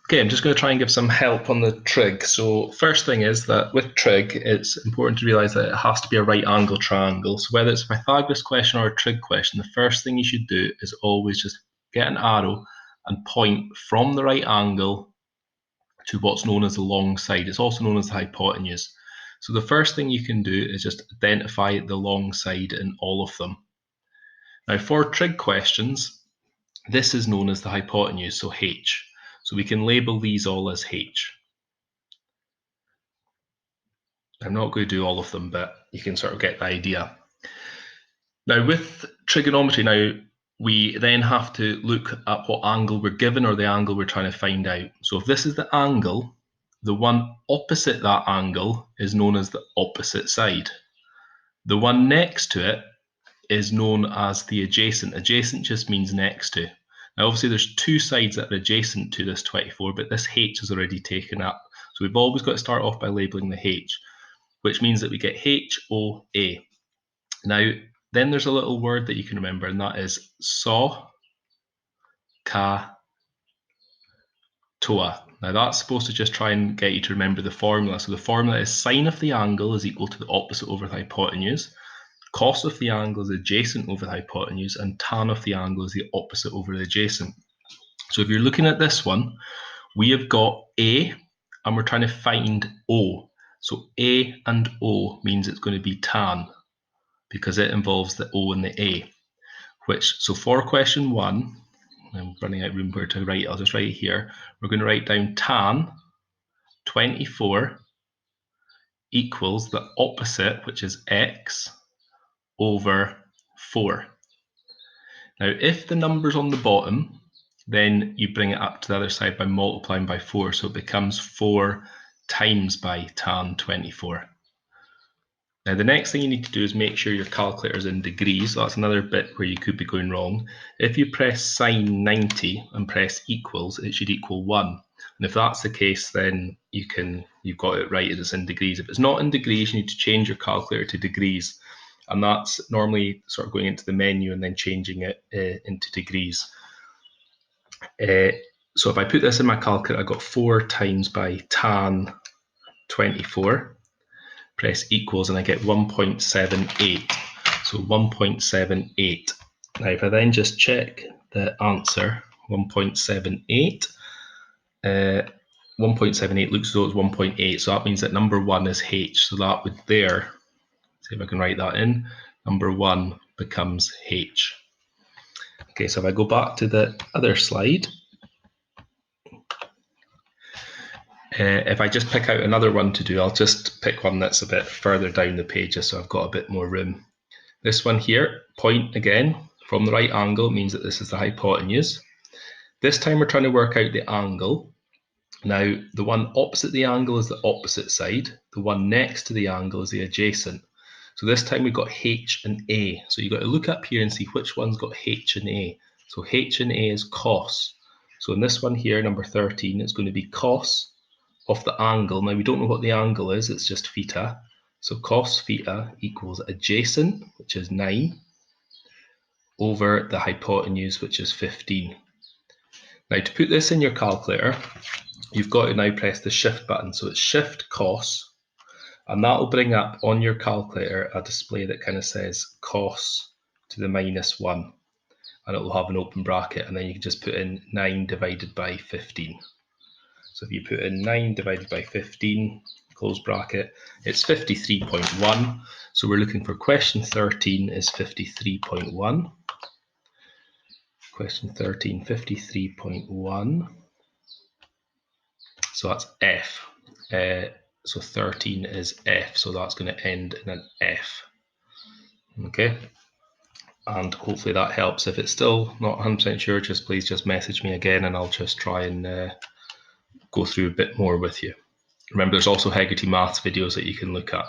Okay, I'm just going to try and give some help on the trig. So first thing is that with trig, it's important to realise that it has to be a right angle triangle. So whether it's a Pythagoras question or a trig question, the first thing you should do is always just get an arrow and point from the right angle to what's known as the long side. It's also known as the hypotenuse. So the first thing you can do is just identify the long side in all of them. Now for trig questions, this is known as the hypotenuse, so h. So we can label these all as h. I'm not going to do all of them, but you can sort of get the idea. Now with trigonometry, we then have to look at what angle we're given or the angle we're trying to find out. So if this is the angle, the one opposite that angle is known as the opposite side. The one next to it is known as the adjacent. Adjacent just means next to. Now obviously there's two sides that are adjacent to this 24, but this h is already taken up. So we've always got to start off by labeling the h, which means that we get HOA. Now then there's a little word that you can remember, and that is saw, ka, toa. Now that's supposed to just try and get you to remember the formula. So the formula is sine of the angle is equal to the opposite over the hypotenuse, cos of the angle is adjacent over the hypotenuse, and tan of the angle is the opposite over the adjacent. So if you're looking at this one, we have got A and we're trying to find O. So A and O means it's going to be tan because it involves the O and the A. So for question 1, I'm running out of room where to write, I'll just write it here. We're going to write down tan 24 equals the opposite, which is x, over 4. Now, if the number's on the bottom, then you bring it up to the other side by multiplying by 4. So it becomes 4 times by tan 24. Now, the next thing you need to do is make sure your calculator is in degrees. So that's another bit where you could be going wrong. If you press sine 90 and press equals, it should equal 1. And if that's the case, then you've got it right as it's in degrees. If it's not in degrees, you need to change your calculator to degrees. And that's normally sort of going into the menu and then changing it into degrees. So if I put this in my calculator, I got 4 times by tan 24. Press equals and I get 1.78. So 1.78. Now if I then just check the answer, 1.78, 1.78 looks as though it's 1.8. So that means that number 1 is h. So that would there, see if I can write that in, number 1 becomes h. Okay, so if I go back to the other slide, if I just pick out another one to do, I'll just pick one that's a bit further down the page just so I've got a bit more room. This one here, point again from the right angle means that this is the hypotenuse. This time we're trying to work out the angle. Now the one opposite the angle is the opposite side. The one next to the angle is the adjacent. So this time we've got h and a. So you've got to look up here and see which one's got h and a. So h and a is cos. So in this one here, number 13, it's going to be cos of the angle. Now we don't know what the angle is, it's just theta. So cos theta equals adjacent, which is 9, over the hypotenuse, which is 15. Now to put this in your calculator, you've got to now press the shift button. So it's shift cos, and that will bring up on your calculator a display that kind of says cos to the minus 1. And it will have an open bracket, and then you can just put in 9 divided by 15. So if you put in 9 divided by 15, close bracket, it's 53.1. So we're looking for question 13 is 53.1. Question 13, 53.1. So that's F. So 13 is F. So that's going to end in an F. Okay. And hopefully that helps. If it's still not 100% sure, please just message me again and I'll just try and go through a bit more with you. Remember, there's also Hegarty Maths videos that you can look at.